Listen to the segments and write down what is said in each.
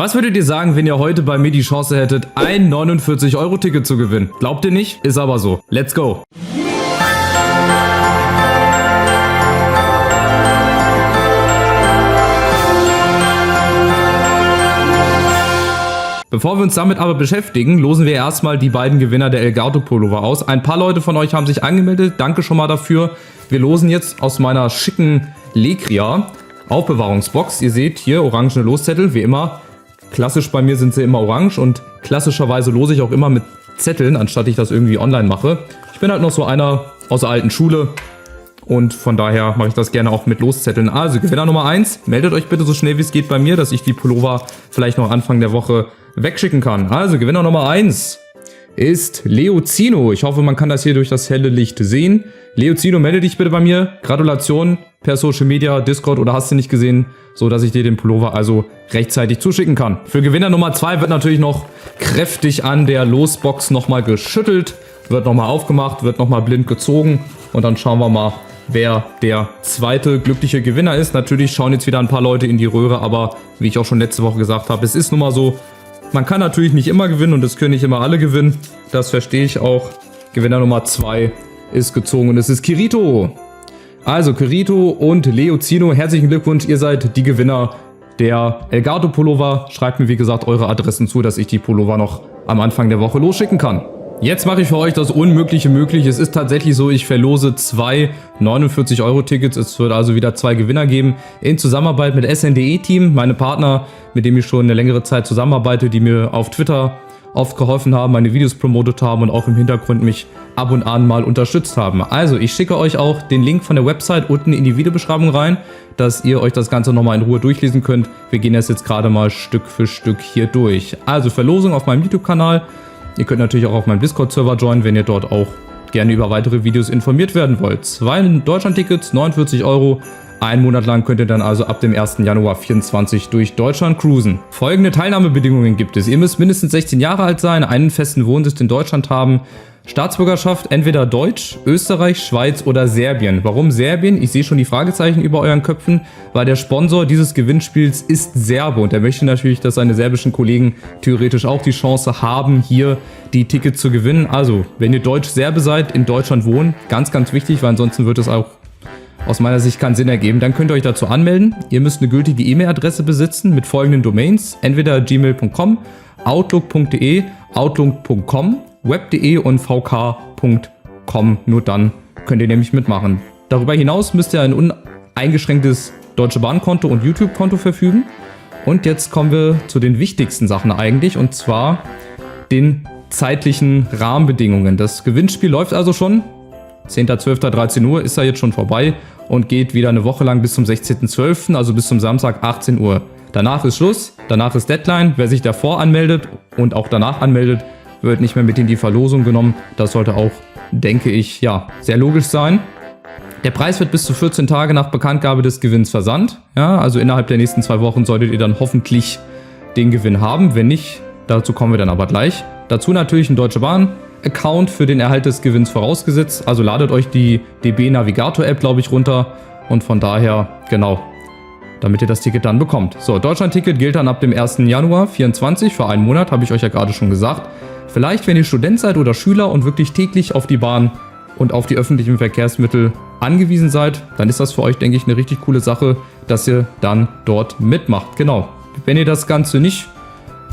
Was würdet ihr sagen, wenn ihr heute bei mir die Chance hättet, ein 49-Euro-Ticket zu gewinnen? Glaubt ihr nicht? Ist aber so. Let's go! Bevor wir uns damit aber beschäftigen, losen wir erstmal die beiden Gewinner der Elgato Pullover aus. Ein paar Leute von euch haben sich angemeldet, danke schon mal dafür. Wir losen jetzt aus meiner schicken Lekria Aufbewahrungsbox. Ihr seht hier orangene Loszettel, wie immer. Klassisch bei mir sind sie immer orange und klassischerweise lose ich auch immer mit Zetteln, anstatt ich das irgendwie online mache. Ich bin halt noch so einer aus der alten Schule und von daher mache ich das gerne auch mit Loszetteln. Also Gewinner Nummer 1, meldet euch bitte so schnell wie es geht bei mir, dass ich die Pullover vielleicht noch Anfang der Woche wegschicken kann. Also Gewinner Nummer 1 ist Leozino. Ich hoffe, man kann das hier durch das helle Licht sehen. Leozino, melde dich bitte bei mir. Gratulation per Social Media, Discord oder hast du nicht gesehen, so dass ich dir den Pullover also rechtzeitig zuschicken kann. Für Gewinner Nummer 2 wird natürlich noch kräftig an der Losbox nochmal geschüttelt, wird nochmal aufgemacht, wird nochmal blind gezogen und dann schauen wir mal, wer der zweite glückliche Gewinner ist. Natürlich schauen jetzt wieder ein paar Leute in die Röhre, aber wie ich auch schon letzte Woche gesagt habe, es ist nun mal so, man kann natürlich nicht immer gewinnen und es können nicht immer alle gewinnen. Das verstehe ich auch. Gewinner Nummer 2 ist gezogen und es ist Kirito. Also Kirito und Leozino, herzlichen Glückwunsch, ihr seid die Gewinner der Elgato Pullover. Schreibt mir wie gesagt eure Adressen zu, dass ich die Pullover noch am Anfang der Woche losschicken kann. Jetzt mache ich für euch das Unmögliche möglich. Es ist tatsächlich so, ich verlose 2 49-Euro-Tickets. Es wird also wieder 2 Gewinner geben in Zusammenarbeit mit SNDE-Team, meine Partner, mit dem ich schon eine längere Zeit zusammenarbeite, die mir auf Twitter oft geholfen haben, meine Videos promotet haben und auch im Hintergrund mich ab und an mal unterstützt haben. Also ich schicke euch auch den Link von der Website unten in die Videobeschreibung rein, dass ihr euch das Ganze nochmal in Ruhe durchlesen könnt. Wir gehen das jetzt gerade mal Stück für Stück hier durch. Also Verlosung auf meinem YouTube-Kanal. Ihr könnt natürlich auch auf meinem Discord-Server joinen, wenn ihr dort auch gerne über weitere Videos informiert werden wollt. 2 Deutschland-Tickets, 49 Euro. Einen Monat lang könnt ihr dann also ab dem 1. Januar 2024 durch Deutschland cruisen. Folgende Teilnahmebedingungen gibt es. Ihr müsst mindestens 16 Jahre alt sein, einen festen Wohnsitz in Deutschland haben, Staatsbürgerschaft entweder Deutsch, Österreich, Schweiz oder Serbien. Warum Serbien? Ich sehe schon die Fragezeichen über euren Köpfen, weil der Sponsor dieses Gewinnspiels ist Serbe und er möchte natürlich, dass seine serbischen Kollegen theoretisch auch die Chance haben, hier die Tickets zu gewinnen. Also, wenn ihr Deutsch-Serbe seid, in Deutschland wohnen, ganz, ganz wichtig, weil ansonsten wird es auch aus meiner Sicht keinen Sinn ergeben, dann könnt ihr euch dazu anmelden. Ihr müsst eine gültige E-Mail-Adresse besitzen mit folgenden Domains, entweder gmail.com, outlook.de, outlook.com, web.de und vk.com. Nur dann könnt ihr nämlich mitmachen. Darüber hinaus müsst ihr ein uneingeschränktes Deutsche Bahn-Konto und YouTube-Konto verfügen. Und jetzt kommen wir zu den wichtigsten Sachen eigentlich, und zwar den zeitlichen Rahmenbedingungen. Das Gewinnspiel läuft also schon. 10.12.13 Uhr ist ja jetzt schon vorbei und geht wieder eine Woche lang bis zum 16.12., also bis zum Samstag 18 Uhr. Danach ist Schluss, danach ist Deadline. Wer sich davor anmeldet und auch danach anmeldet, wird nicht mehr mit in die Verlosung genommen. Das sollte auch, denke ich, ja, sehr logisch sein. Der Preis wird bis zu 14 Tage nach Bekanntgabe des Gewinns versandt. Ja, also innerhalb der nächsten 2 Wochen solltet ihr dann hoffentlich den Gewinn haben. Wenn nicht, dazu kommen wir dann aber gleich. Dazu natürlich ein Deutsche Bahn-Account für den Erhalt des Gewinns vorausgesetzt. Also ladet euch die DB Navigator App, glaube ich, runter. Und von daher, genau, damit ihr das Ticket dann bekommt. So, Deutschland-Ticket gilt dann ab dem 1. Januar 2024 für einen Monat, habe ich euch ja gerade schon gesagt. Vielleicht, wenn ihr Student seid oder Schüler und wirklich täglich auf die Bahn und auf die öffentlichen Verkehrsmittel angewiesen seid, dann ist das für euch, denke ich, eine richtig coole Sache, dass ihr dann dort mitmacht. Genau. Wenn ihr das Ganze nicht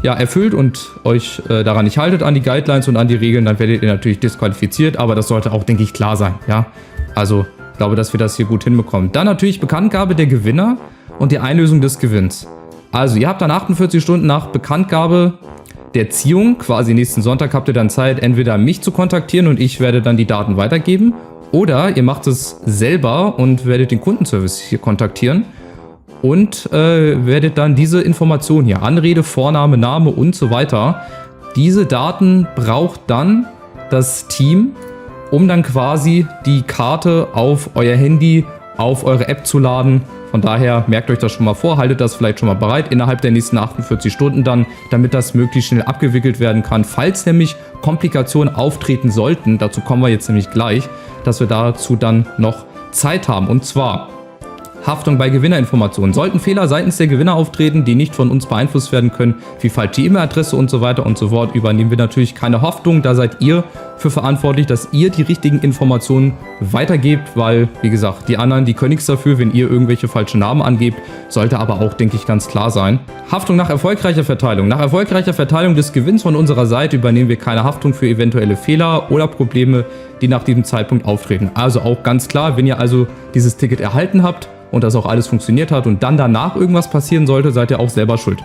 erfüllt und euch daran nicht haltet, an die Guidelines und an die Regeln, dann werdet ihr natürlich disqualifiziert, aber das sollte auch, denke ich, klar sein. Ja? Also, ich glaube, dass wir das hier gut hinbekommen. Dann natürlich Bekanntgabe der Gewinner und die Einlösung des Gewinns. Also, ihr habt dann 48 Stunden nach Bekanntgabe der Ziehung, quasi nächsten Sonntag, habt ihr dann Zeit, entweder mich zu kontaktieren und ich werde dann die Daten weitergeben, oder ihr macht es selber und werdet den Kundenservice hier kontaktieren und werdet dann diese Informationen hier, Anrede, Vorname, Name und so weiter, diese Daten braucht dann das Team, um dann quasi die Karte auf euer Handy, auf eure App zu laden. Von daher merkt euch das schon mal vor, haltet das vielleicht schon mal bereit innerhalb der nächsten 48 Stunden dann, damit das möglichst schnell abgewickelt werden kann. Falls nämlich Komplikationen auftreten sollten, dazu kommen wir jetzt nämlich gleich, dass wir dazu dann noch Zeit haben. Und zwar Haftung bei Gewinnerinformationen. Sollten Fehler seitens der Gewinner auftreten, die nicht von uns beeinflusst werden können, wie falsche E-Mail-Adresse und so weiter und so fort, übernehmen wir natürlich keine Haftung. Da seid ihr für verantwortlich, dass ihr die richtigen Informationen weitergebt, weil, wie gesagt, die anderen, die können nichts dafür, wenn ihr irgendwelche falschen Namen angebt. Sollte aber auch, denke ich, ganz klar sein. Haftung nach erfolgreicher Verteilung. Nach erfolgreicher Verteilung des Gewinns von unserer Seite übernehmen wir keine Haftung für eventuelle Fehler oder Probleme, die nach diesem Zeitpunkt auftreten. Also auch ganz klar, wenn ihr also dieses Ticket erhalten habt und das auch alles funktioniert hat und dann danach irgendwas passieren sollte, seid ihr auch selber schuld.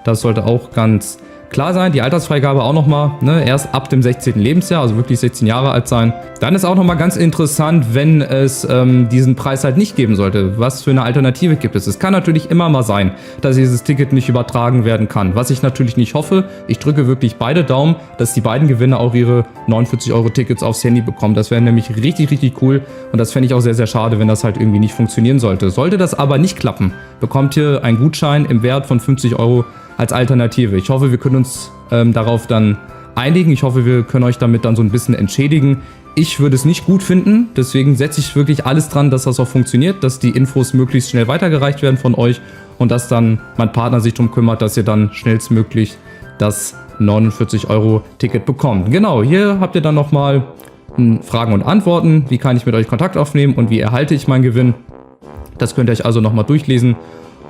Das sollte auch ganz klar sein. Die Altersfreigabe auch nochmal, ne, erst ab dem 16. Lebensjahr, also wirklich 16 Jahre alt sein. Dann ist auch nochmal ganz interessant, wenn es diesen Preis halt nicht geben sollte. Was für eine Alternative gibt es? Es kann natürlich immer mal sein, dass dieses Ticket nicht übertragen werden kann. Was ich natürlich nicht hoffe, ich drücke wirklich beide Daumen, dass die beiden Gewinner auch ihre 49-Euro-Tickets aufs Handy bekommen. Das wäre nämlich richtig, richtig cool und das fände ich auch sehr, sehr schade, wenn das halt irgendwie nicht funktionieren sollte. Sollte das aber nicht klappen, bekommt ihr einen Gutschein im Wert von 50 Euro als Alternative. Ich hoffe, wir können uns darauf dann einigen. Ich hoffe, wir können euch damit dann so ein bisschen entschädigen. Ich würde es nicht gut finden, deswegen setze ich wirklich alles dran, dass das auch funktioniert, dass die Infos möglichst schnell weitergereicht werden von euch und dass dann mein Partner sich darum kümmert, dass ihr dann schnellstmöglich das 49-Euro-Ticket bekommt. Genau, hier habt ihr dann nochmal Fragen und Antworten. Wie kann ich mit euch Kontakt aufnehmen und wie erhalte ich meinen Gewinn? Das könnt ihr euch also nochmal durchlesen.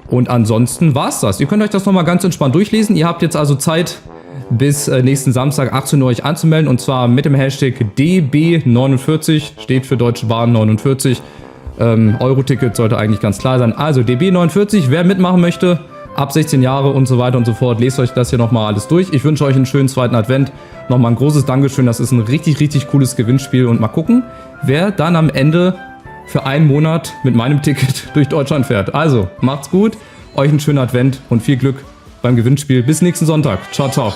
Und ansonsten war's das. Ihr könnt euch das nochmal ganz entspannt durchlesen. Ihr habt jetzt also Zeit, bis nächsten Samstag 18 Uhr euch anzumelden. Und zwar mit dem Hashtag DB49, steht für Deutsche Bahn 49. Euro-Ticket sollte eigentlich ganz klar sein. Also DB49, wer mitmachen möchte, ab 16 Jahre und so weiter und so fort, lest euch das hier nochmal alles durch. Ich wünsche euch einen schönen zweiten Advent. Nochmal ein großes Dankeschön. Das ist ein richtig, richtig cooles Gewinnspiel. Und mal gucken, wer dann am Ende für einen Monat mit meinem Ticket durch Deutschland fährt. Also, macht's gut, euch einen schönen Advent und viel Glück beim Gewinnspiel. Bis nächsten Sonntag. Ciao, ciao.